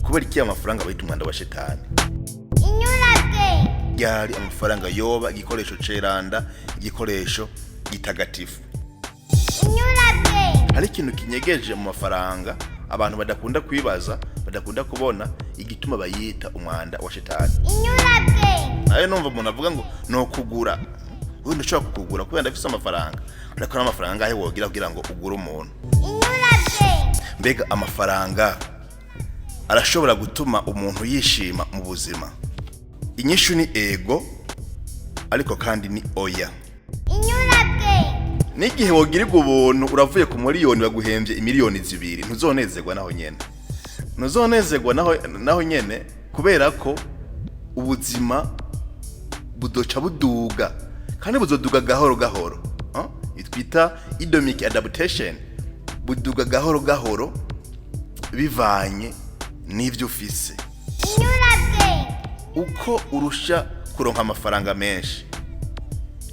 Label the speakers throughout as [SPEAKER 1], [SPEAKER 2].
[SPEAKER 1] kubera iki amafaranga bayita umwanda wa shetani?
[SPEAKER 2] Inyurabwenge.
[SPEAKER 1] Yari amafaranga yoba igikoresho ceranda, igikoresho gitagatifu.
[SPEAKER 2] Inyurabwenge.
[SPEAKER 1] Hari ikintu kinyegeje mu mafaranga abantu badakunda kwibaza, badakunda kubona igituma bayita umwanda wa shetani.
[SPEAKER 2] Inyurabwenge.
[SPEAKER 1] Ayo numva umuntu avuga ngo no kugura. Ubu ndashaka kugura kubera ndafise amafaranga. Ariko amafaranga ahe wogira kugira ngo ugure umuntu.
[SPEAKER 2] Inyurabwenge.
[SPEAKER 1] Mbega amafaranga arashobora gutuma umuntu yishima mu buzima? Inyishu ni ego, ariko kandi ni oya.
[SPEAKER 2] Inyurabwenge.
[SPEAKER 1] N'igihe wogirirwa ubuntu uravuye ku miliyoni baguhembye imiliyoni 2, ntuzonezerwa naho nyene. Ntuzonezerwa naho nyene kubera ko ubuzima budoca buduga, kandi buzoduga gahoro gahoro. Itwita idomic adaptation. Buduga gahoro gahoro bivanye n'ivyo ufise.
[SPEAKER 2] Inyurabwenge.
[SPEAKER 1] Uko urusha kuronka amafaranga menshi,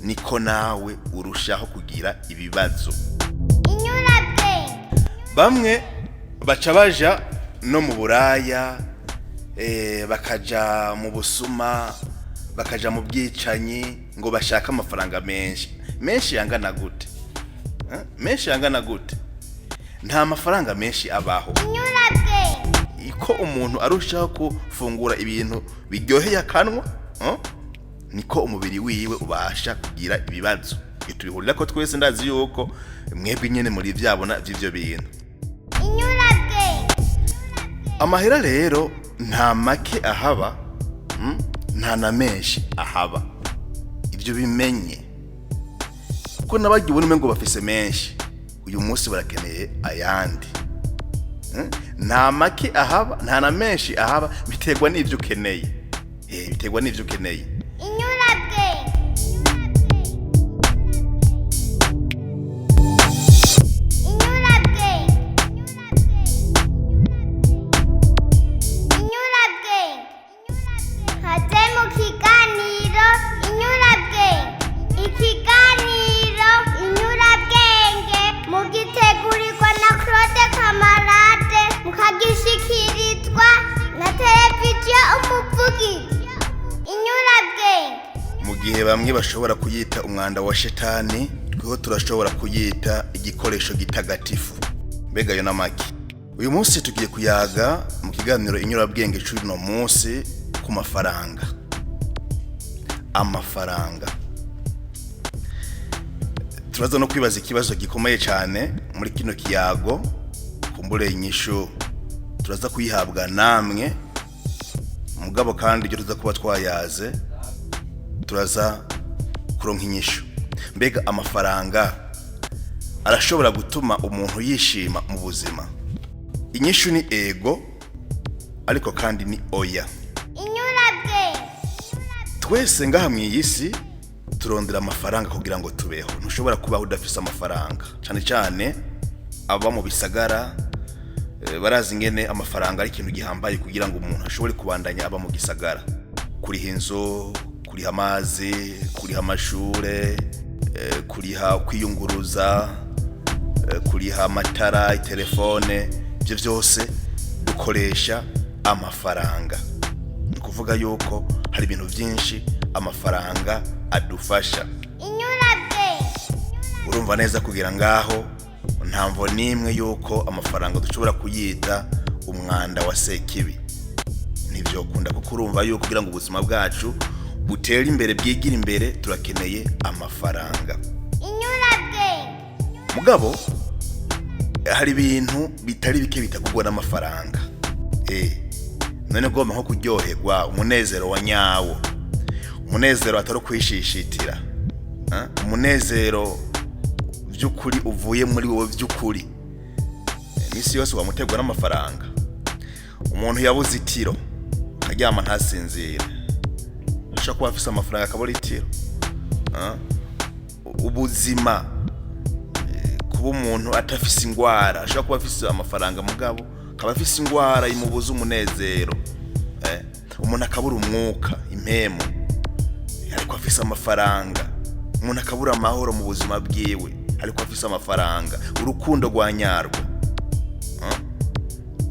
[SPEAKER 1] niko nawe urushaho kugira ibibazo.
[SPEAKER 2] Inyurabwenge.
[SPEAKER 1] Bamwe baca baja no mu buraya, bakaja mu busuma, bakaja mu bwicanyi ngo bashaka amafaranga menshi. Menshi yangana gute? Menshi yangana gute? Nta mafaranga menshi abaho.
[SPEAKER 2] Inyurabwenge.
[SPEAKER 1] Iko umuntu arushaho kufungura ibintu biryoheye akanwa, niko umubiri wiwe ubasha kugira ibibazo. Itubihurira ko twese ndazi yuko mwebwe nyene muri vyabona vy'ivyo bintu.
[SPEAKER 2] Inyurabwenge.
[SPEAKER 1] Amahera rero nta make ahaba, nta na menshi ahaba. Ibyo bimenye. Kuko nabagiye ubona ngo bafise menshi, uyu munsi barakeneye ayandi. Nta make ahaba, nta na menshi ahaba, biterwa n'ivyo ukeneye. Biterwa n'ivyo ukeneye.
[SPEAKER 2] Inyurabwenge. Inyurabwenge. Inyurabwenge. Kaze mu kiganiro Inyurabwenge. Ikiganiro Inyurabwenge mugitegurirwa na Claude Kamarade, mukagishikirizwa na televiziyo Umuvugizi. Inyurabwenge.
[SPEAKER 1] Mu gihe bamwe bashobora kuyita umwanda wa shetani, twiho turashobora kuyita igikoresho gitagatifu. Mbega yo namaki. Uyu munsi tugiye kuyaga mu kiganiro Inyurabwenge cy'uno munsi ku mafaranga. Amafaranga. Turaza no kwibaza ikibazo gikomeye cyane muri kino kiyago, kumbure inyishu turaza kuyihabwa namwe. Mugabo kandi ibyo tuza kuba twayaze turaza kuronka inyishu. Mbega amafaranga arashobora gutuma umuntu yishima mu buzima? Inyishu ni ego, ariko kandi ni oya.
[SPEAKER 2] Inyurabwenge.
[SPEAKER 1] Twese ngaha mu isi turondera amafaranga kugira ngo tubeho. Ntushobora kubaho udafise amafaranga. Cyane cyane aba mu bisagara barazi ingene amafaranga ari ikintu gihambaye kugira ngo umuntu ashobore kubandanya aba mu gisagara. Kuriha inzu, kuriha amazi, kuriha amashure, kuriha kwiyunguruza, kuriha amatara, telefone, ibyo byose dukoresha amafaranga. Ni kuvuga yuko hari ibintu byinshi amafaranga adufasha.
[SPEAKER 2] Inyurabwenge.
[SPEAKER 1] Urumva neza kugira ngaho ntamvo nimwe yuko amafaranga dushobora kuyita umwanda wa sekibi. Nivyo kunda kuko urumva yuko kugira ngo ubuzima bwacu butere imbere, bwigira imbere, turakeneye amafaranga.
[SPEAKER 2] Inyurabwenge.
[SPEAKER 1] Mugabo hari ibintu bitari bike bitagurwa n'amafaranga. None goma nko kuryoherwa, umunezero wa nyawo, umunezero atari kwishishitira, umunezero by'ukuri uvuye muri wowe by'ukuri. Misi yose wamutegwa n'amafaranga. Umuntu yabuze itiro akaryama ntasinzira, ushaka kuba afise amafaranga akabura itiro. Ubuzima kuba umuntu atafise ingwara, ashaka kuba afise amafaranga mugabo akaba afise ingwara imubuza umunezero. Umuntu akabura umwuka, impemu, ariko afise amafaranga. Umuntu akabura amahoro mu buzima bwiwe, ariko afise amafaranga. Urukundo rwa nyarwo.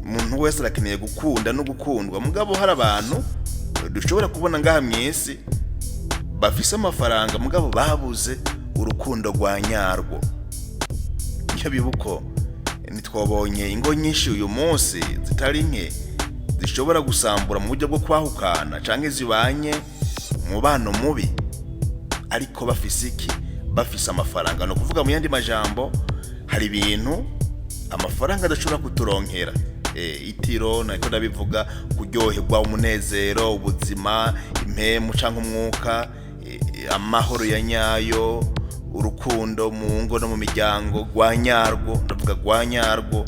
[SPEAKER 1] Umuntu umuntu wese arakeneye gukunda no gukundwa, mugabo hari abantu dushobora kubona ngaha mw'isi bafise amafaranga mugabo babuze urukundo rwa nyarwo. Iyo bibuko nitwabonye ingo nyinshi uyu munsi zitari nke zishobora gusambura mu buryo bwo kwahukana canke zibanye umubano mubi, ariko bafise iki? Bafise amafaranga. No kuvuga mu yandi majambo, hari ibintu amafaranga adashobora kuturonkera. Itiro nako ndabivuga, kuryoherwa, umunezero, ubuzima, impemu canke umwuka, amahoro ya nyayo, urukundo mu ngo no mu miryango rwa nyarwo, ndavuga rwa nyarwo,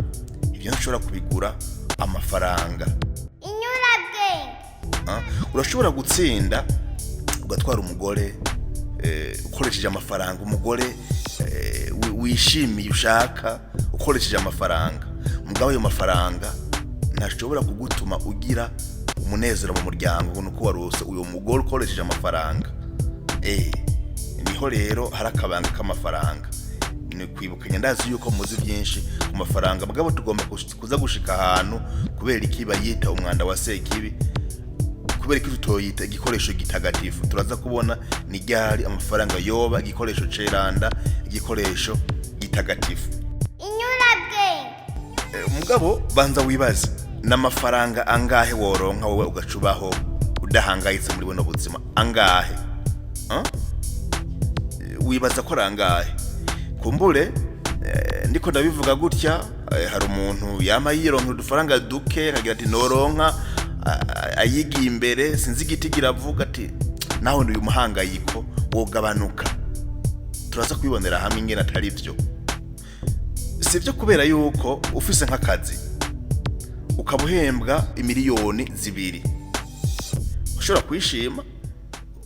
[SPEAKER 1] ibyo ntushobora kubigura amafaranga. Urashobora gutsinda ugatwara umugore ukoresheje amafaranga, umugore wishimiye ushaka ukoresheje amafaranga, mugabo ayo mafaranga ntashobora kugutuma ugira umunezero mu muryango nuko warose uyo mugore ukoresheje amafaranga. Niho rero hari akabanga k'amafaranga. Ni kwibukanya, ndazi yuko muzi byinshi ku mafaranga, mugabo tugomba kuza gushika ahantu kubera iki bayita umwanda wa sekibi, kubera iki tutoyita igikoresho gitagatifu. Turaza kubona ni ryari amafaranga yoba igikoresho ceranda, igikoresho gitagatifu. Mugabo banza wibaze, n'amafaranga angahe woronka wowe ugacubaho udahangayitse muri buno buzima? Angahe? Wibaza ko rangahe? Kumbure ndiko ndabivuga gutya, hari umuntu yama yironka udufaranga duke akagira ati noronka ayigiye imbere, sinzi igiti kiravuga ati naho uyu muhangayiko wogabanuka. Turaza kwibonera hamwe ingene atari byo. Sivyo, kubera yuko ufise nk'akazi ukabuhembwa imiliyoni 2, ushobora kwishima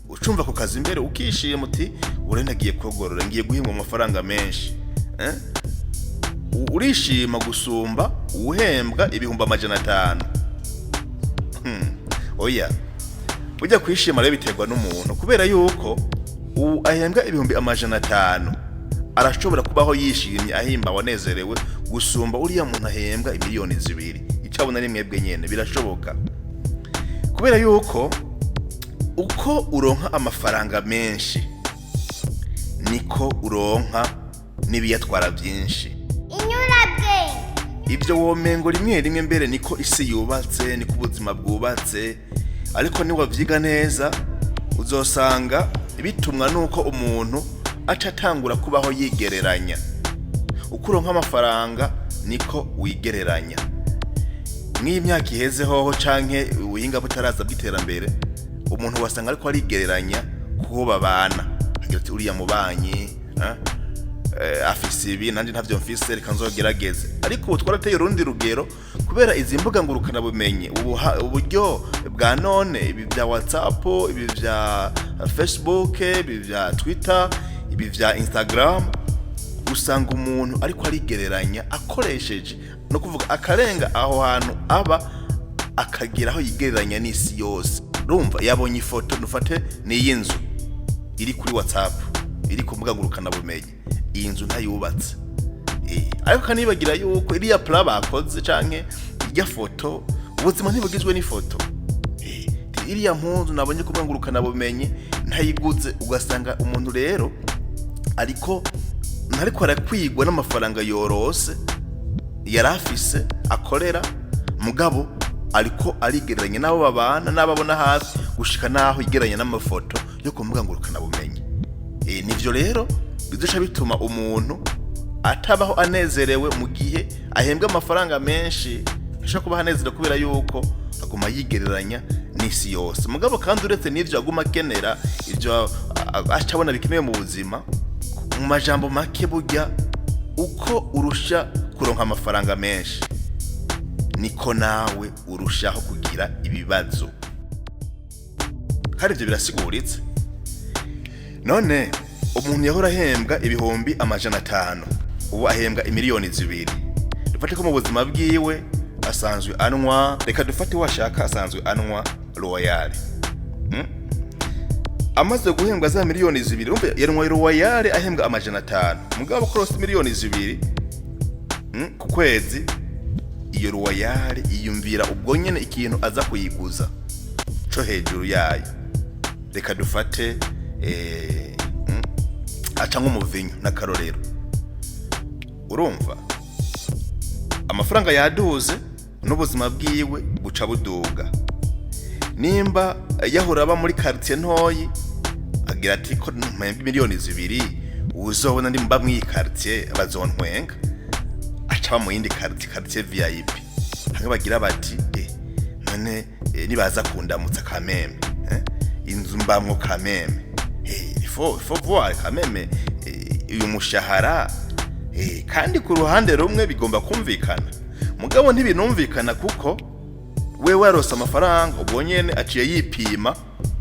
[SPEAKER 1] ucumva ku kazi imbere ukishima uti urenagiye kogorora, ngiye guhembwa amafaranga menshi. Urishima gusumba uhembwa 500. Oya, ujya kwishima rero biterwa n'umuntu, kubera yuko ahembwa 500 arashobora kubaho yishimye ahimba wanezerewe gusumba uriya muntu ahembwa imiliyoni 2. Icabona ni mwebwe nyene, birashoboka. Kubera yuko uko uronka amafaranga menshi niko uronka n'ibiyatwara byinshi. Ibyo womengo rimwe rimwe mbere niko isi yubatse, niko ubuzima bwubatse, ariko ni wavyiga neza uzosanga bitumwa nuko umuntu acatangura kubaho yigereranya. Uko uronka amafaranga niko wigereranya. Mw'imyaka iheze hoho canke ubuhinga butaraza bw'iterambere, umuntu wasanga ariko arigereranya kuho babana, agira ati uriya mubanyi afise ibi nanje ntavyo mfise, reka nzogerageze. Ariko ubu twarateye urundi rugero kubera izi mbuga ngurukana bumenyi, uburyo bwa none, ibi vya WhatsApp, ibi vya Facebook, ibi vya Twitter, ibi vya Instagram, usanga umuntu ariko arigereranya akoresheje no kuvuga akarenga aho hantu aba akagira aho yigereranya n'isi yose. Urumva, yabonye ifoto, nufate ni y'inzu iri kuri WhatsApp, iri ku mbuga ngurukana bumenyi, iyi nzu ntayubatse. Ariko kanibagira yuko iriya plan bakoze canke irya foto, ubuzima ntibugizwe n'ifoto. Iriya mpunzu nabonye ku mbuga ngurukana bumenyi ntayiguze, ugasanga umuntu rero ariko ntariko arakwigwa n'amafaranga yorose yarafise akorera, mugabo ariko arigereranya nabo babana n'ababona hafi gushika naho yigeranya n'amafoto yo ku mbuga ngurukana bumenyi. Nivyo rero bizoca bituma umuntu atabaho anezerewe mu gihe ahembwa amafaranga menshi. Ashaka kuba anezerewe kubera yuko aguma yigereranya n'isi yose. Mugabo kandi uretse n'ivyo aguma akenera, ivyo acabona bikenewe mu buzima, mu majambo make burya uko urusha kuronka amafaranga menshi niko nawe urushaho kugira ibibazo. Kandi ivyo birasiguritse. None umuntu yahora ahembwa 500,000 ubu ahembwa imiliyoni 2. Dufate ko mu buzima bwiwe asanzwe anwa, reka dufate washaka asanzwe anwa Royal. Amaze guhembwa za miliyoni 2, urumva yanwa Royal ahembwa 500,000, mugabo cross miliyoni 2 ku kwezi iyo royale yiyumvira ubwo nyene ikintu aza kuyiguza co hejuru yayo. Reka dufate aca nk'umuvinyu n'akarorero. Urumva amafaranga yaduze n'ubuzima bwiwe buca buduga. Nimba yahora aba muri quartier ntoyi agira ati ko miliyoni 2 uzobona ndi mba muri quartier abazontwenga, aca mu yindi quartier VIP. Hamwe bagira bati none nibaza kundamutsa kameme, inzu mbamwo kameme, il faut voir kameme uyu mushahara, kandi ku ruhande rumwe bigomba kumvikana. Mugabo ntibinumvikana kuko we warose amafaranga ubwo nyene aciye yipima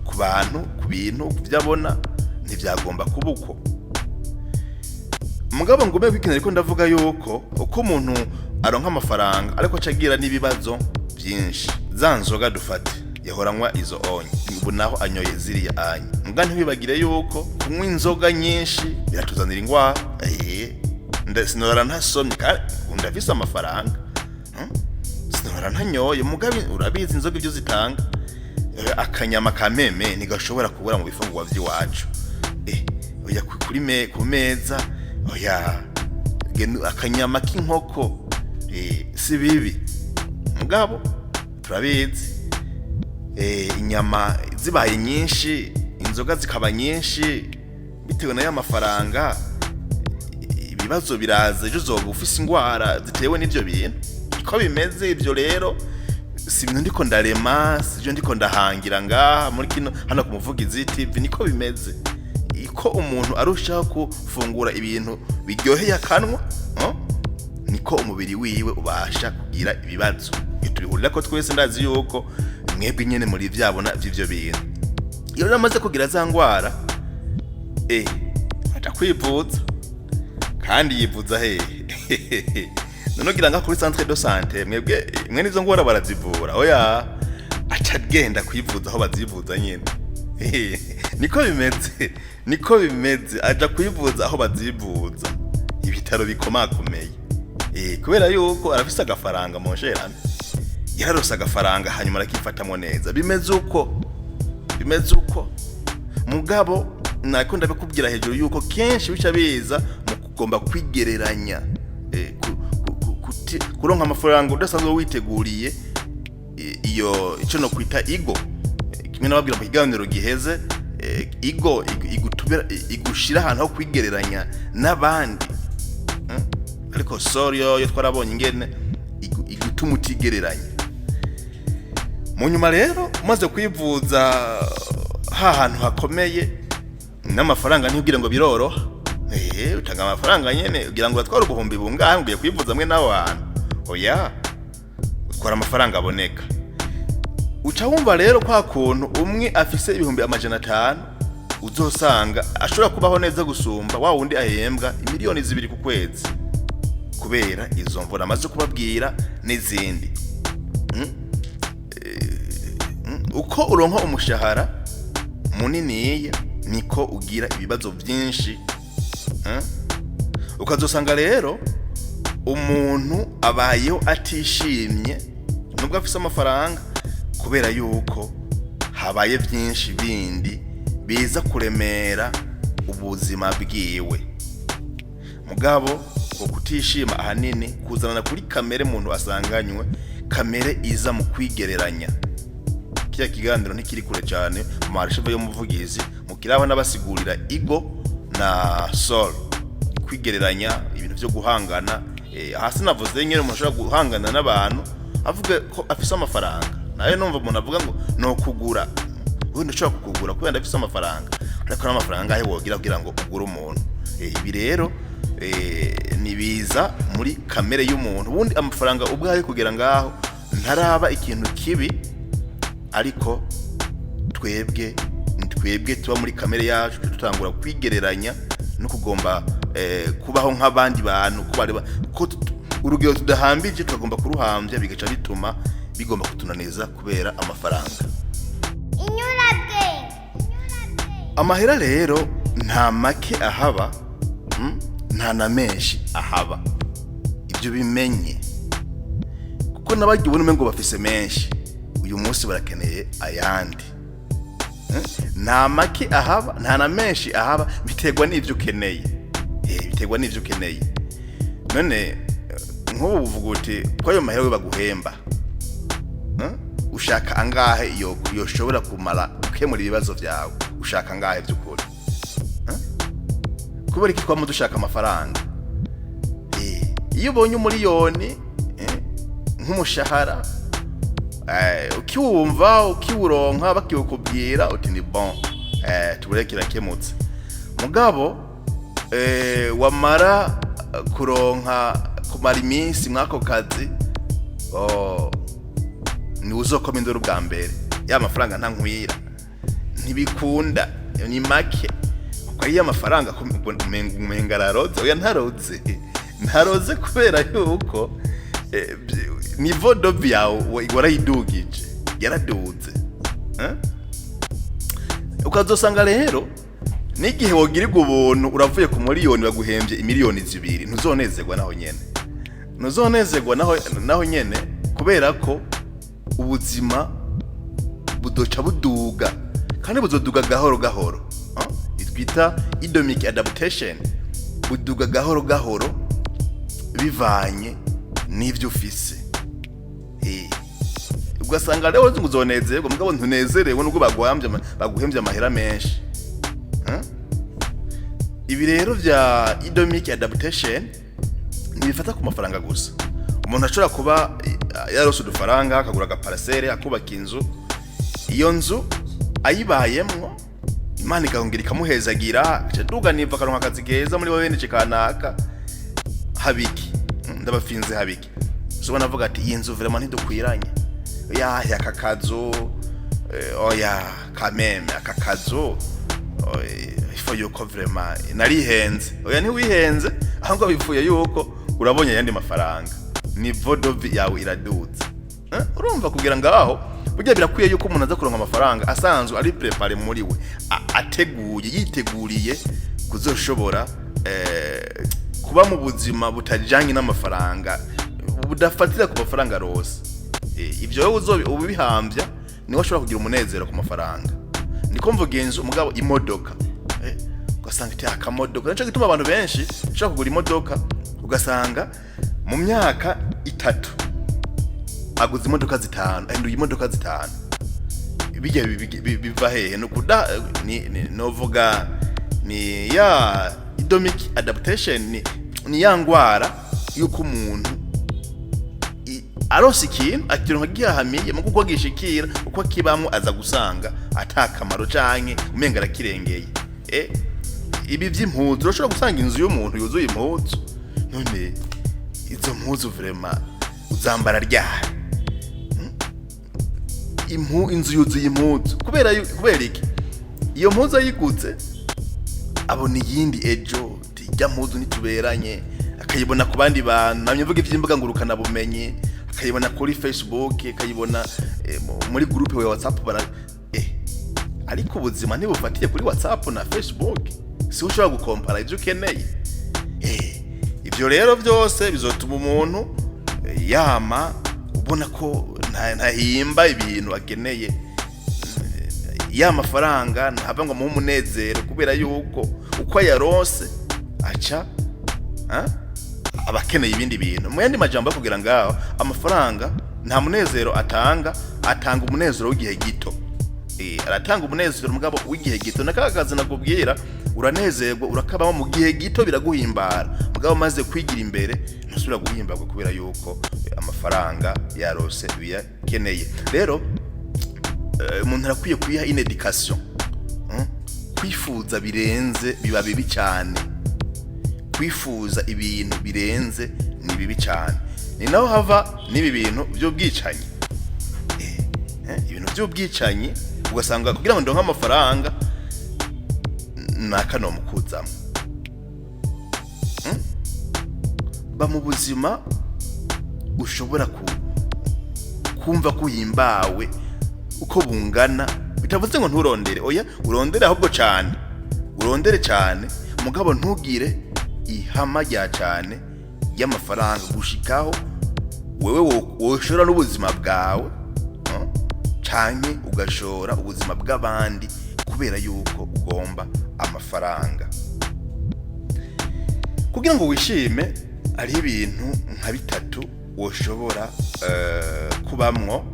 [SPEAKER 1] ku bantu, ku bintu, kuvyabona ntivyagomba kubuko. Mugabo ngume kwikina ariko ndavuga yuko uko umuntu aronka amafaranga ariko acagira n'ibibazo byinshi. Za nzoga dufate yahoranywa izo onye, ubu naho anyoye ziriya anye. Muga ntibibagire yuko kunywa inzoga nyinshi biratuzanira ingwara. Sinora ntasomye kandi ndafise amafaranga, sinora ntanyoye. Mugabe urabizi inzoga ibyo zitanga. Akanyama kameme nigashobora kubura mu bifungwa by'iwacu. Oya kuri ku meza, oya akanyama k'inkoko si bibi. Mugabo turabizi inyama zibaye nyinshi, inzoga zikaba nyinshi, bitewe na y'amafaranga ibibazo biraza. Ejo uzoba ufise ingwara zitewe n'ivyo bintu. Iko bimeze ivyo rero, si ibintu ndiko ndarema, sivyo ndiko ndahangira ngaha muri kino hano ku Muvugizi TV. Niko bimeze. Iko umuntu arushaho kufungura ibintu biryoheye akanwa, niko umubiri wiwe ubasha kugira ibibazo. Tubihurira ko twese ndazi yuko mwebwe nyene muri vyabona vy'ivyo bintu. Iyo namaze kugira za ngwara aca kwivuza, kandi yivuza nonogira nga kuri centre de santé. Mwebwe mwe nizo ngwara barazivura, oya aca genda kwivuza aho bazivuza nyene. Niko bimeze aja kwivuza aho bazivuza, ibitaro bikomakomeye. Kubera yuko arafise agafaranga monshera, yararose agafaranga hanyuma arakifatamo neza. Bimeze uko mugabo nako ndabikubwira hejuru yuko kenshi bica biza mu kugomba kwigereranya, kuronka amafaranga udasanzwe witeguriye. Iyo ico no kwita ego, kimwe nababwira mu kiganiro giheze, ego igushira ahantu ho kwigereranya n'abandi. Ariko sorry yo twarabonye ingene igutuma utigereranya. Mu nyuma rero umaze kwivuza hantu hakomeye n'amafaranga ntibwire ngo biroroha. Utanga amafaranga nyene ugira ngo atwara ubuhumbi bungahe ngiye kwivuza mwe naho hantu. Oya utwara amafaranga aboneka. Uca wumva rero kwa kuntu umwe afise ibihumbi 500 uzosanga ashobora kubaho neza gusumba wa wundi ahembwa miliyoni 2 ku kwezi, kubera izo mvura amaze kubabwira n'izindi. Uko uronka umushahara munini niko ugira ibibazo byinshi. Ukazosanga rero umuntu abayeho atishimye nubwo afise amafaranga, kubera yuko habaye byinshi bindi biza kuremera ubuzima bwiwe. Mugabo ko kutishima ahanini kuzanana kuri kamere muntu asanganywe, kamere iza mu kwigereranya. Kiya kiganiro ntikiri kure cyane mu marishive yo Muvugizi, mukiraho nabasigurira ego na soul, kwigereranya ibintu byo guhangana. Hasi navuze nyene umuntu ashobora guhangana n'abantu avuga ko afise amafaranga, nayo numva umuntu avuga ngo no kugura, ubundi ushobora kugura kubera afise amafaranga, ariko n'amafaranga ahe wogira kugira ngo ugure umuntu. Ibi rero nibiza muri kamere y'umuntu. Ubundi amafaranga ubwaye kugera ngaho ntaraba ikintu kibi, ariko twebwe tuba muri kamere yacu tutangura kwigereranya no kugomba kubaho nk'abandi bantu, ko urugero tudahambije tugomba kuruhambya, bigaca bituma bigomba kutunaniza kubera amafaranga. Amahera rero nta make ahaba, nta na menshi ahaba. Ibyo bimenye kuko nabagiye ubona umengo bafise menshi uyu munsi barakeneye ayandi. Nta make ahaba, nta na menshi ahaba, biterwa n'ivyo ukeneye. Biterwa n'ivyo ukeneye. None nk'ubu uvuga uti ko ayo mahera we baguhemba, ushaka angahe yoshobora kumara gukemura ibibazo vyawe? Ushaka angahe by'ukuri? Kubera iki twama dushaka amafaranga? Iyo ubonye umuliyoni nk'umushahara, ukiwumva ukiwuronka bakiwukubwira uti ni bon, tubureke kirakemutse. Mugabo wamara kuronka kumara iminsi mwako kazi, ni uzokoma induru bwa mbere. Ya mafaranga ntankwira, ntibikunda, ni make. Kwa hiyo amafaranga umenga araroze, oya ntaroze kubera yuko niveau de vie yawe warayidugije, yaraduze. Ukazosanga rero n'igihe wogirirwa ubuntu uravuye ku miliyoni baguhembye imiliyoni 2, ntuzonezerwa naho nyene kubera ko ubuzima budoca buduga, kandi buzoduga gahoro. Itwita idomik adaptation, buduga gahoro bivanye n'ivyo ufise. Ugasanga rero uzonezerwa mugabo ntunezerewe nubwo baguhembye amahera menshi. Ibi rero vya idomik adaptation ntibifata ku mafaranga gusa. Umuntu ashobora kuba yarose udufaranga akagura agaparasere akubaka inzu, iyo nzu ayibayemwo Imana igahungira ikamuhezagira, duga niva karonka akazi keza muri wowe n'ice kanaka habiki, ndabafinze habiki. So banavuga ati iyi nzu vraiment ntidukwiranye, yakakazo oya kameme akakazo ifo yuko vraiment narihenze. Oya ntiwihenze, ahubwo bifuye yuko urabonye yandi mafaranga, niveau de vie yawe iraduze. Urumva kugira ngaho burya birakwiye yuko umuntu aza kuronka amafaranga asanzwe ari prepare muri we, yiteguriye kuzoshobora kuba mu buzima butajanye n'amafaranga, budafatira ku mafaranga rose. Ivyo ubihambya niho ushobora kugira umunezero ku mafaranga. Niko mvugenze umugabo imodoka, ugasanga iti akamodoka. Nico gituma abantu benshi ushaka kugura imodoka ugasanga mu myaka 3 aguze imodoka 5, ahinduye imodoka 5. Bijya biva hehe? Nukuda novuga ni ya idomik adaptation, ni yangwara yuko umuntu aronse ikintu akironka gihamiye mu kuko gishikira uko kibamo aza gusanga atakamaro canke umenga arakirengeye. Ibi vy'impuzu urashobora gusanga inzu y'umuntu yuzuye impuzu, none izo mpuzu vraiment uzambara ryari? Inzu yuzuye impuzu kubera iki? Iyo mpuzu ayigutse abona iyindi ejo, tijya mpuzu nituberanye, akayibona ku bandi bantu, namye mvuga ivy'imbuga ngurukana bumenyi, akayibona kuri Facebook, akayibona muri groupe ya WhatsApp ariko ubuzima ntibufatiye kuri WhatsApp na Facebook. Si ushobora gukompara ivyo ukeneye. Ivyo rero byose bizotuma umuntu yama ubona ko ntahimba ibintu akeneye. Ya mafaranga ntaba ngo mu munezero kubera yuko uko yarose aca abakeneye ibindi bintu. Mu yandi majambo kugira ngaho amafaranga nta munezero atanga umunezero w'igihe gito. Aratanga umunezero mugabo w'igihe gito. Nakagaza nakubwira uranezerwa urakabamo mu gihe gito biraguhimbara, mugabo maze kwigira imbere ntusubira guhimbarwa kubera yuko amafaranga yarose biyakeneye. Rero umuntu arakwiye kuyiha inedication. Kwifuza birenze biba bibi cyane. Kwifuza ibintu birenze ni bibi cyane. Ni naho hava nibi bintu by'ubwicanyi. Ibintu by'ubwicanyi ugasanga kugira ngo ndonke amafaranga nakano mukuzamo. Ba mu buzima ushobora kumva kuhimbawe uko bungana, bitavuze ngo nturondere, oya urondere ahubwo cyane, urondere cyane mugabo ntugire ihama rya cyane y'amafaranga gushikaho wewe woshora n'ubuzima bwawe canke ugashora ubuzima bw'abandi kubera yuko ugomba amafaranga. Kugira ngo wishime ari ibintu nka bitatu woshobora kubamwo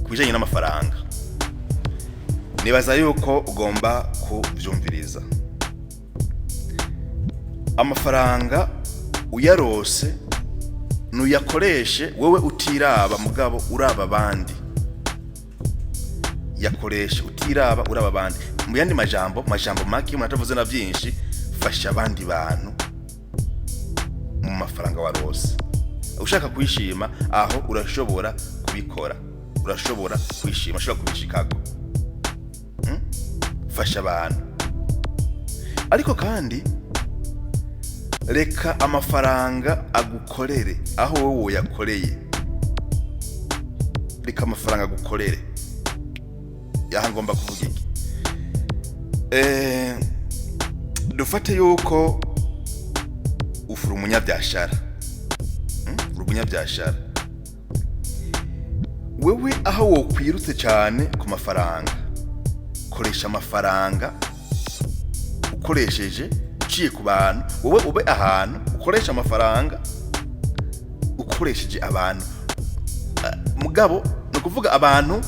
[SPEAKER 1] kubijanye n'amafaranga. Nibaza yuko ugomba kuvyumviriza. Amafaranga uyarose nuyakoreshe wewe utiraba mugabo uraba abandi. Yakoreshe utiraba uraba abandi. Mu yandi majambo make mutavuze na byinshi, fasha abandi bantu mu mafaranga warose. Ushaka kwishima aho urashobora kubikora. Urashobora kwishima, ushobora kubishikako. Fasha abantu. Ariko kandi reka amafaranga agukorere aho wowe yakoreye. Reka amafaranga agukorere. Yaha ngomba kuvuga iki? Dufate yuko ufura umunyabyashara. Urumunyabyaashara. Wewe aho wokwirutse cyane ku mafaranga. Koresha amafaranga ukoresheje uciye ku bantu. Wowe ube ahantu ukoresha amafaranga ukoresheje abantu. Mugabo no kuvuga abantu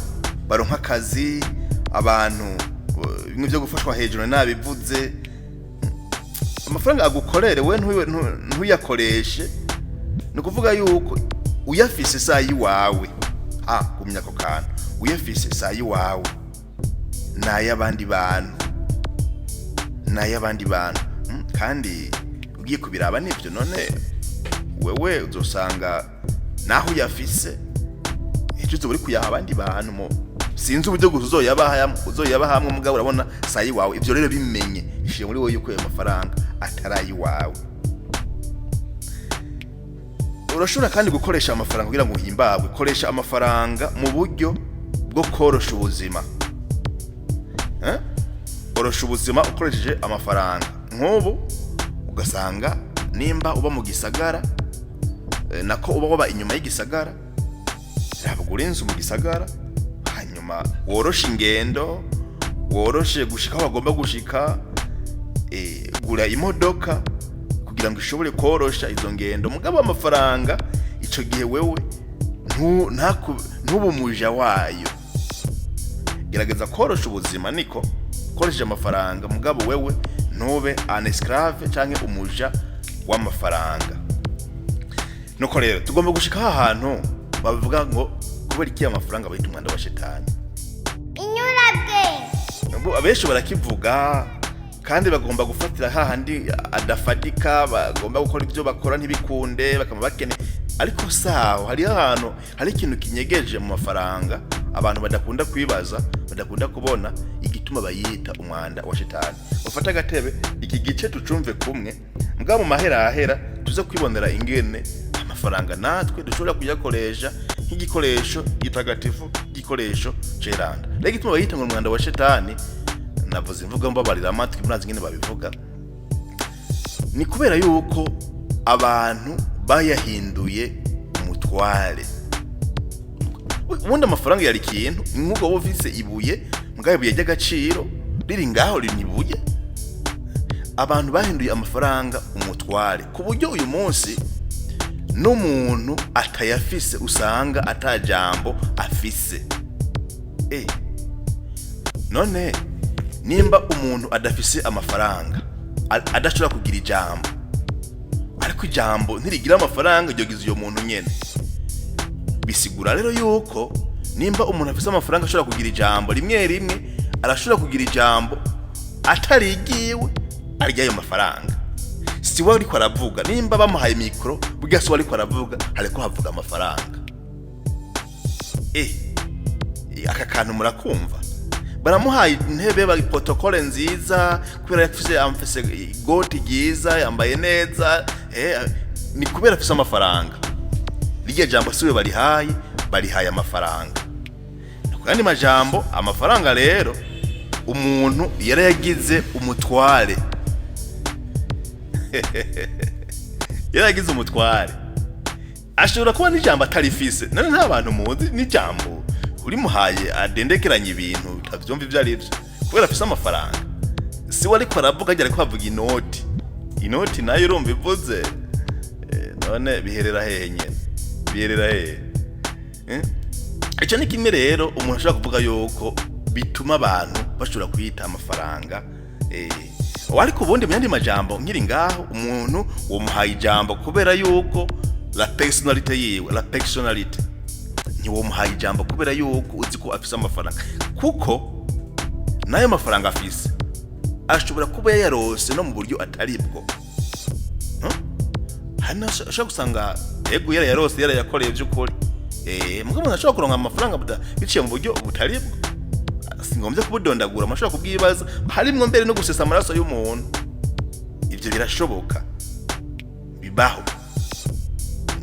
[SPEAKER 1] baronka akazi, abantu bimwe byo gufashwa hejuru nabivuze. Amafaranga agukorere we ntuyakoreshe. No kuvuga yuko uyafise sayi wawe. Kumenya ko kana uyafise sayi wawe n'ayabandi bantu. Kandi ugiye kubiraba nivyo none wewe uzosanga naho uyafise ejo uri kuyaha abandi bantu mo sinzi uburyo uzoyabaha hamwe mugabo urabona sayi wawe. Ivyo rero bimenye ishiye muri wowe yuko ayo mafaranga atarayi wawe. Urashobora kandi gukoresha amafaranga kugira ngo uhimbagwe. Koresha amafaranga mu buryo bwo korosha ubuzima. Korosha ubuzima ukoresheje amafaranga. Nk'ubu ugasanga nimba uba mu gisagara nako uba inyuma y'igisagara, rabugura inzu mu gisagara, hanyuma woroshe ingendo, woroshe gushika aho bagomba gushika, gura imodoka kugira ngo ishobore korosha izo ngendo. Mugabo amafaranga ico gihe wewe ntubumuja wayo. Gerageza korosha ubuzima niko koresheje amafaranga, mugabo wewe ntube an esclave canke umuja w'amafaranga. Nuko rero tugomba gushika ahantu bavuga ngo kubera iki amafaranga bayita umwanda wa shetani.
[SPEAKER 2] Inyurabwenge.
[SPEAKER 1] Abenshi barakivuga kandi bagomba gufatira hahandi adafadika, bagomba gukora ibyo bakora ntibikunde bakama bakene. Ariko saho hari ahantu hari ikintu kinyegeje mu mafaranga abantu badakunda kwibaza, badakunda kubona igituma bayita umwanda wa shetani. Ufata agatebe iki gice tucumve kumwe, mugabo mu mahera tuze kwibonera ingene amafaranga natwe dushobora kuyakoresha nk'igikoresho gitagatifu, igikoresho ceranda. Rero igituma bayita ngo umwanda wa shetani, navuze imvuga mbabarira amatwi murazi ingene babivuga, ni kubera yuko abantu bayahinduye umutware. Ubundi amafaranga yari ikintu nk'uko bufise ibuye, mugabe ibuye ry'agaciro riri ngaho rinibuye. Abantu bahinduye amafaranga umutware ku buryo uyu munsi n'umuntu atayafise usanga atajambo afise. None nimba umuntu adafise amafaranga adashobora kugira ijambo, ariko ijambo ntirigira amafaranga ryogize uyo muntu nyene. Bisigura rero yuko nimba umuntu afise amafaranga ashobora kugira ijambo rimwe arashobora kugira ijambo atarigiwe arya ayo mafaranga. Si we ariko aravuga, nimba bamuhaye mikro bugase we ariko aravuga ariko havuga amafaranga. Aka kantu murakumva? Baramuhaye intebe bari protocole nziza kubera yafise igoti ryiza, yambaye neza, ni kubera afise amafaranga. Liye jambo siwe barihaye amafaranga. Kandi majambo amafaranga rero umuntu yarayagize umutware. Yaragize umutware. ashobora kuba n'ijambo atarifise none nta bantu muzi n'ijambo uri muhaye adendekeranye ibintu utavyumva ivyo ari byo kubera afise amafaranga si wari ko aravuga ajya ariko avuga inoti nayo urumva ivuze none biherera hehe nyene biherera hehe icyo ni kimwe rero umuntu ashobora kuvuga yuko bituma abantu bashobora kwita amafaranga ariko ubundi mu yandi majambo nkiri ngaho umuntu wo muhaye ijambo kubera yuko la personality yiwe la personality ni wo muhaye ijambo kubera yuko uzi ko afise amafaranga kuko nayo mafaranga afise ashobora kuba yarose no mu buryo atari bwo hano ashobora gusanga yego yarose yakoreye by'ukuri mugabo umuntu ashobora kuronka amafaranga biciye mu buryo butari bwo singombye kubudondagura amashobora kubwibaza harimwo mbere no gusesa amaraso y'umuntu ibyo birashoboka bibaho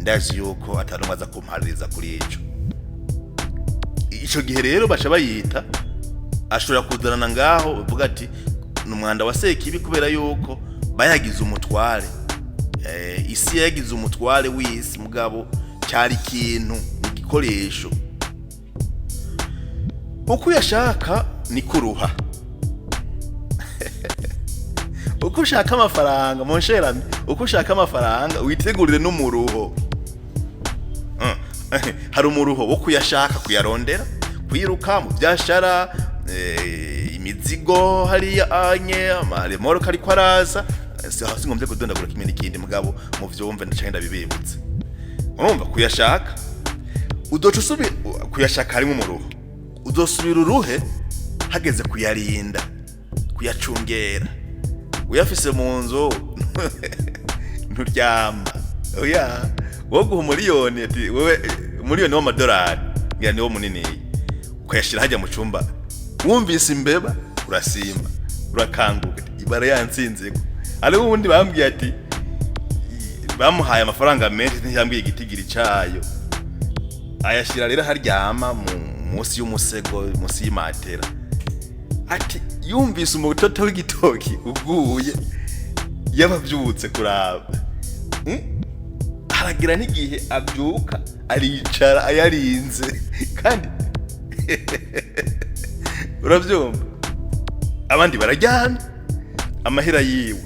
[SPEAKER 1] ndazi yuko atarumaza kumpaririza kuri ico gihe rero baca bayita ashobora kuzana ngaho uvuga ati numwanda wa Sekibi kubera yuko bayagize umutware isi yagize umutware w'isi mugabo cyari ikintu igikoresho uko yashaka ni kuruha uko ushaka amafaranga monsherami uko ushaka amafaranga witegurire n'umuruho hari umuruho wo kuyashaka kuyarondera kwiruka mu byashara imizigo hariya anye amaremoro kari kwaraza si ngombye kudondagura kimwe n'ikindi mugabo mu vyumve ndacenda bibibutse urumva kuyashaka udoca usubira kuyashaka harimo umuruho udosubira uruhe hageze kuyarinda kuyacungera uyafise mu nzu nturyama oya wo guha miliyoni ati wewe miliyoni w'amadolari ngira niwo munini ukayashira hajya mu cyumba wumvise imbeba urasimba urakanguka ibara yansinzeko ari ubundi bambwiye ati bamuhaye amafaranga menshi ntiyambwiye igitigiri cyayo ayashira rero haryama munsi y'umusego munsi y'imatera ati yumvise umutoto w'igitoki uguye yabavyutse kuraba haragira n'igihe abyuka aricara ayarinze kandi uravyumva abandi barajyana amahera yiwe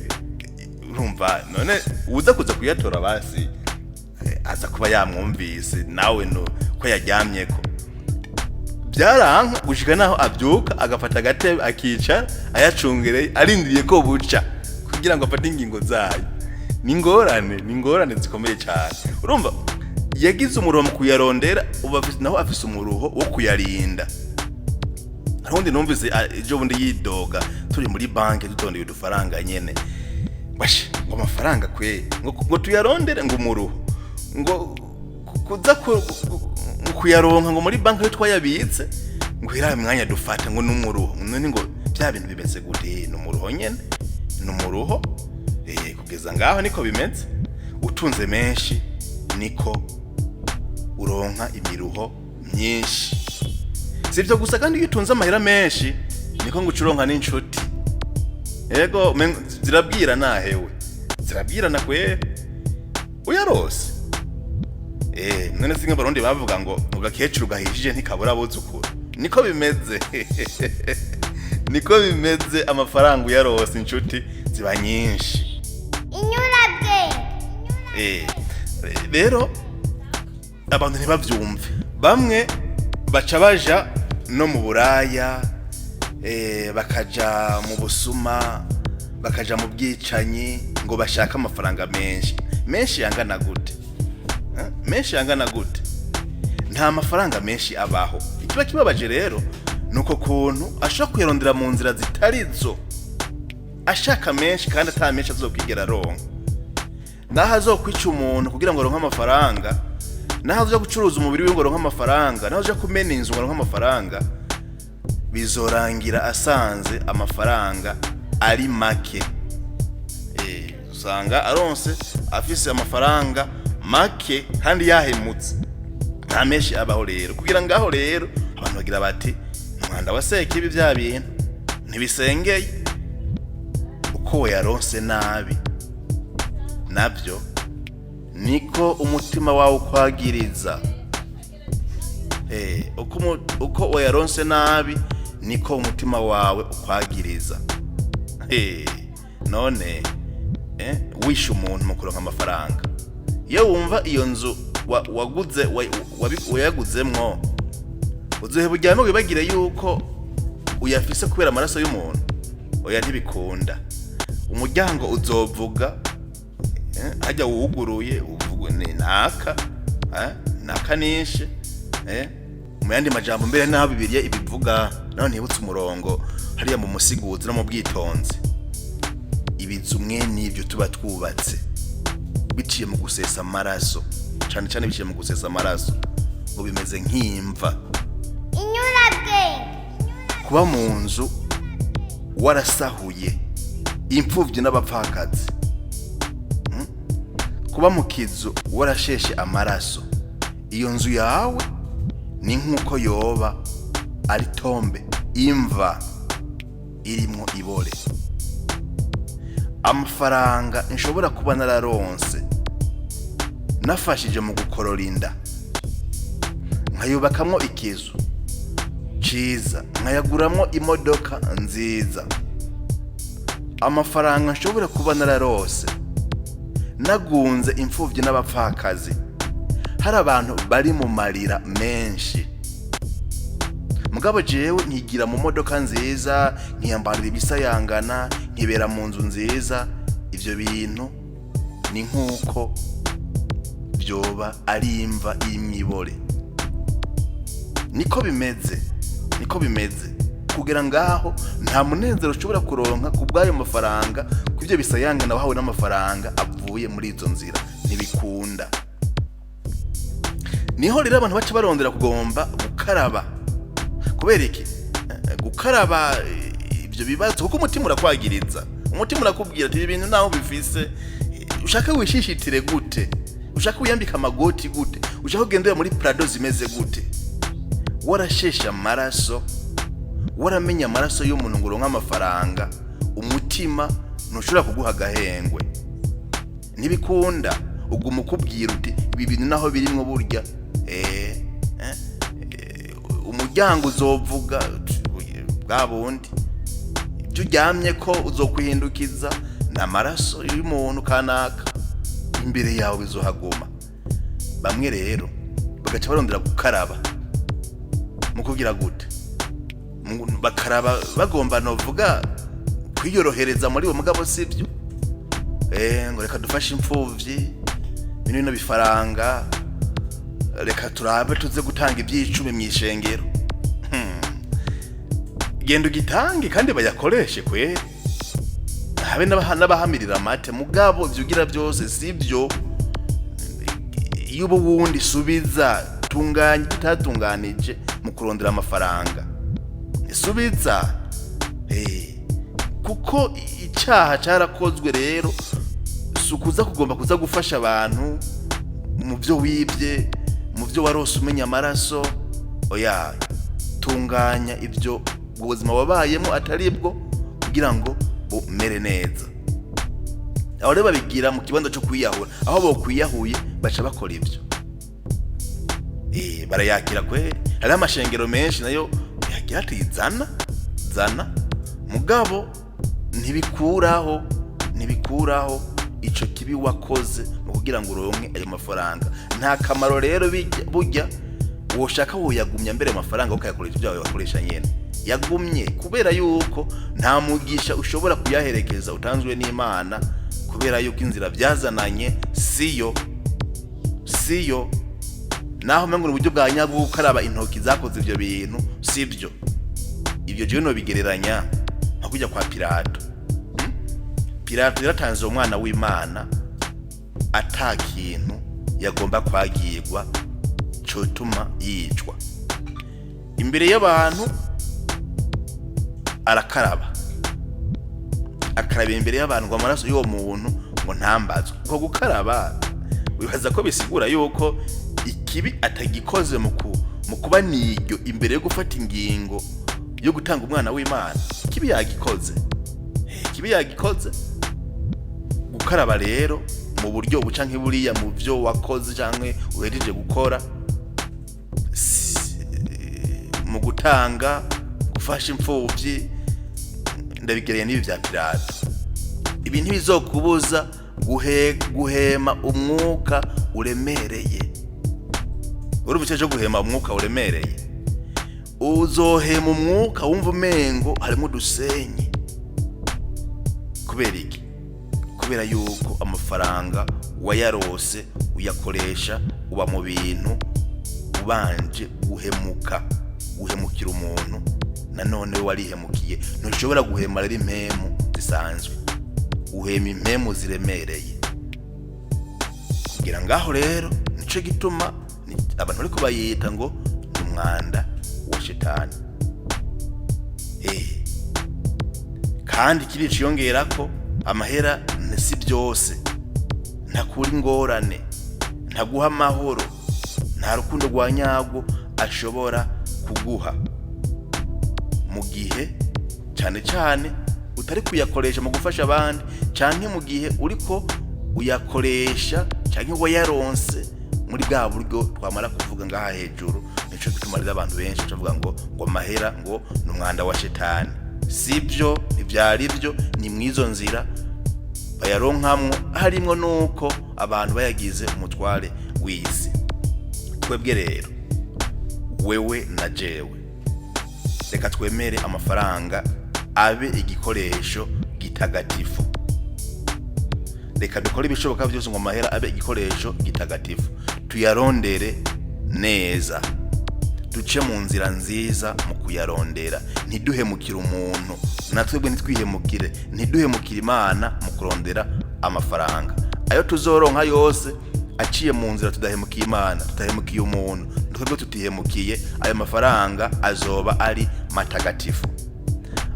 [SPEAKER 1] urumva none uza kuza kuyatora basi aza kuba yamwumvise nawe no ko yaryamyeko byaranka gushika naho abyuka agafata agatebe akica ayacungereye arindiriye ko buca kugira ngo afate ingingo zayo ni ingorane zikomeye cyane urumva yagize umuruho mu kuyarondera naho afise umuruho wo kuyarinda arundi numvise ejo bundi yidoga turi muri banki dutondeye udufaranga nyene bashe ngo amafaranga kwe ngo tuyarondere ngo umuruho ngo kuza kuyaronka ngo muri banki yo twayabitse ngo irabe mwanya dufata ngo numuruho none ngo bya bintu bimeze gute numuruho nyene numuruho kugeza ngaho niko bimeze utunze menshi niko uronka imiruho myinshi sivyo gusa kandi iyo utunze amahera menshi niko ngo ucuronka n'inshuti yego zirabwira nahewe zirabwirana kwe uyarose none singa barundi bavuga ngo ugakecuru gahishije ntikabura buzukuru niko bimeze niko bimeze amafaranga uyarose inshuti ziba nyinshi rero abantu ntibavyumve bamwe baca baja no mu buraya bakaja mu busuma bakaja mu bwicanyi ngo bashaka amafaranga menshi yangana gute menshi yangana gute nta mafaranga menshi abaho ikiba kibabaje rero nuko kuntu ashaka kuyarondera mu nzira zitarizo ashaka menshi kandi ata menshi azokwigera ronka naho azokwica umuntu kugira ngo aronke amafaranga naho azoja gucuruza umubiri we ngo aronke amafaranga naho azoja kumena inzu ngo aronke amafaranga bizorangira asanze amafaranga ari make usanga aronse afise amafaranga make kandi yahemutse nta menshi abaho rero kugira ngaho rero abantu bagira bati umwanda wa Sekibi bya bintu ntibisengeye uko yaronse nabi nabyo niko umutima wawe ukwagiriza. Uko wayaronse nabi niko umutima wawe ukwagiriza. None wishe umuntu mu kuronka amafaranga, iyo wumva iyo nzu waguze wayaguzemwo, uzoheba ujyame wibagire yuko uyafise kubera amaraso y'umuntu. Oya, ntibikunda. Umuryango uzovuga, hajya wuguruye uvuga ni naka nishe. Mu yandi majambo mbere naho Bibiliya ibivuga, naho ntibutse umurongo hariya mu musiguzi no mu bwitonzi. Ibizu mwene ibyo tuba twubatse biciye mu gusesa amaraso, cyane cyane biciye mu gusesa amaraso, ngo bimeze nk'imva. Kuba mu nzu warasahuye imfuvyi n'abapfakazi, kuba mu kizu warasheshe amaraso, iyo nzu yawe ni nk'uko yoba ari tombe, imva irimwo ibore. Amafaranga nshobora kuba nararonse nafashije mu gukorora inda, nkayubakamwo ikizu ciza, nkayaguramwo imodoka nziza. Amafaranga nshobora kuba nararose nagunze imfuvyi n'abapfakazi, hari abantu bari mu marira menshi, mugabo jewe nkigira mu modoka nziza, nkiyambarira ibisayangana, nkibera mu nzu nziza. Ivyo bintu ni nk'uko vyoba ari imva y'imwibore. Niko bimeze kugera ngaho nta munezero ushobora kuronka ku bw'ayo mafaranga, kubyo bisayangana wahawe n'amafaranga avuye muri izo nzira. Ntibikunda. Niho rero abantu baca barondera kugomba gukaraba. Kubera iki? Gukaraba ibyo bibazo kuko umutima urakwagiriza. Umutima urakubwira ati ibintu naho bifise, ushaka wishishitire gute, ushaka wiyambika amagoti gute, ushaka kugendera muri Prado zimeze gute. Warashesha amaraso, waramenya amaraso y'umuntu ngo uronka amafaranga, umutima ntushobora kuguha agahengwe. Ntibikunda. Uguma ukubwira uti ibi bintu naho birimwo burya umuryango uzovuga bwa bundi, ibyo uryamye ko uzokwihindukiza n'amaraso y'umuntu kanaka, imbere yawe bizohaguma. Bamwe rero bagaca barondera gukaraba mu kugira gute, bakaraba bagomba novuga kwiyorohereza muri uwo mugabo, sibyo? Ngo reka dufashe imfuvyi bino bifaranga, reka turabe tuze gutanga ibyicumi mw'ishengero. Genda ugitange kandi bayakoreshe kweri, habe n'abahamirira amate, mugabo ivyo ugira byose sibyo. Iyo ubu wundi subiza, tunganya utatunganije mu kurondera amafaranga, subiza. Kuko icyaha cyarakozwe rero, sukuza kugomba kuza gufasha abantu mu byo wibye, mu byo warose umenya amaraso. Oya, tunganya ibyo ubuzima wabayemo atari bwo kugira ngo umere neza. Aho rero babigira mu kibanza cyo kwiyahura, aho bo kwiyahuye baca bakora ibyo. Barayakira kweri. Hari amashengero menshi nayo yagira ati zana, mugabo ntibikuraho ico kibi wakoze mu kugira ngo uronke ayo mafaranga. Nta kamaro rero burya woshaka woyagumya mbere amafaranga ukayakoresha ibyo wakoresha nyene. Yagumye kubera yuko nta mugisha ushobora kuyaherekeza utanzwe n'Imana, kubera yuko inzira byazananye siyo. Naho mengo uburyo bwa nyabwo gukaraba intoki zakoze ivyo bintu sibyo. Ivyo je no bigereranya nko kujya kwa Pilato. Pilato yaratanze umwana w'Imana atakintu yagomba kwagirwa cyotuma yicwa. Imbere y'abantu arakaraba imbere y'abantu ngo amaraso y'uwo muntu ngo ntambazwe. Ko gukaraba wibaza ko bisigura yuko ikibi atagikoze mu kuba niryo imbere yo gufata ingingo yo gutanga umwana w'Imana. Kibi yagikoze. Gukaraba rero mu buryo buca nk'iburiya mu byo wakoze canke uhejeje gukora, mu gutanga, gufasha imfuvyi, ndabigereye n'ibi vya Pilato. Ibi ntibizokubuza guhema umwuka uremereye. Urumva cyo guhema umwuka uremereye, uzohema umwuka wumva umengo harimo udusenyi. Kubera iki? Kubera yuko amafaranga wayarose uyakoresha uba mu bintu ubanje guhemukira umuntu, nanone warihemukiye. Ntushobora guhema rero impemu zisanzwe, uhema impemu ziremereye. Kugira ngaho rero nico gituma abantu bariko bayita ngo ni umwanda wa Shetani. Kandi kiri ciyongera ko amahera si byose, ntakura ingorane, ntaguha amahoro, nta rukundo rwa nyarwo ashobora kuguha, mu gihe cyane utari kuyakoresha mu gufasha abandi, cyane mu gihe uriko uyakoresha cyangwa wayaronse muri bwa buryo twamara kuvuga ngaha hejuru. Nico gituma rero abantu benshi bavuga ngo amahera ngo ni umwanda wa Shetani. Sibyo, ibyari byo, ni mwizo nzira bayaronkamwo, harimo nuko abantu bayagize umutware w'isi. Twebwe rero, wewe na jewe, reka twemere amafaranga abe igikoresho gitagatifu. Reka dukore ibishoboka byose ngo amahera abe igikoresho gitagatifu, tuyarondere neza, duce mu nzira nziza mu kuyarondera, ntiduhemukire umuntu, natwebwe ntitwihemukire, ntiduhemukire Imana mu kurondera amafaranga. Ayo tuzoronka yose aciye mu nzira tudahemukiye Imana, tudahemukiye umuntu, twebwe tutihemukiye, ayo mafaranga azoba ari matagatifu.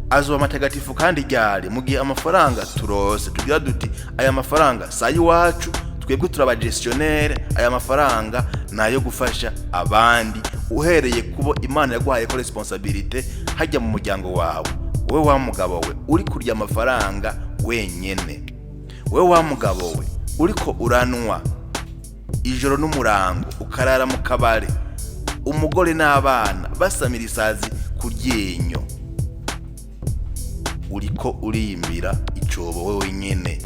[SPEAKER 1] Azoba matagatifu kandi ryari? Mu gihe amafaranga turose tugira duti aya mafaranga sayi wacu, twebwe turaba gestionnaire, aya mafaranga nayo gufasha abandi, uhereye kubo Imana yaguhaye ko responsibility hajya mu muryango wawe. Wewe wa mugabo we uri kurya amafaranga wenyene, wewe wa mugabo we uriko uranwa ijoro n'umurango, ukarara mu kabare, umugore n'abana basamira isazi ku ryenyo, uriko uriyimbira icobo wewe nyene.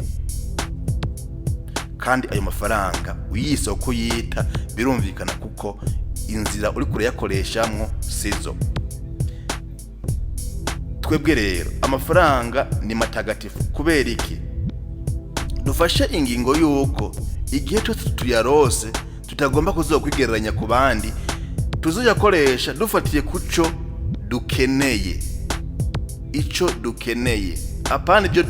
[SPEAKER 1] Kandi ayo mafaranga uyisoko yita birumvikana kuko inzira uri kure yakoreshamwo sizo. Twebwe rero amafaranga ni matagatifu. Kubera iki? Dufashe ingingo yuko igihe cyose tuyarose tutagomba kuzokwigereranya ku bandi, tuzoyakoresha dufatiye kuco dukeneye, ico dukeneye, apana ibyo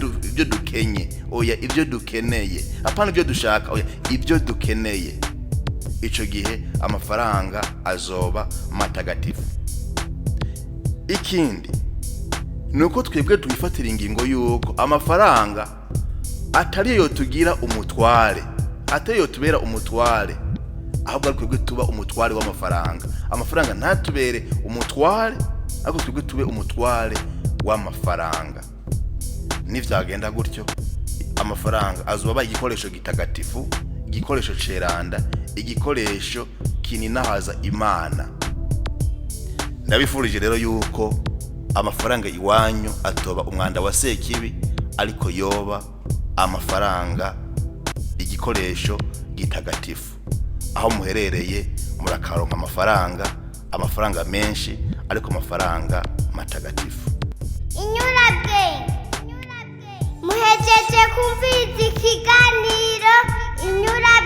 [SPEAKER 1] dukenye, oya ibyo dukeneye, apana ibyo dushaka, oya ibyo dukeneye. Ico gihe amafaranga azoba matagatifu. Ikindi nuko twebwe twifatira ingingo yuko amafaranga atari yo tugira umutware, atari yo tubera umutware, ahubwo twebwe tuba umutware w'amafaranga. Amafaranga ntatubere umutware, ahubwo twebwe tube umutware w'amafaranga. Nivyagenda gutyo, amafaranga azoba igikoresho gitagatifu, igikoresho ceranda, igikoresho kininahaza Imana. Ndabifurije rero yuko amafaranga iwanyu atoba umwanda wa sekibi, ariko yoba amafaranga igikoresho gitagatifu. Aho muherereye murakaronka amafaranga menshi, ariko amafaranga matagatifu.
[SPEAKER 2] Muhejeje kumviriza ikiganiro Inyurabwenge.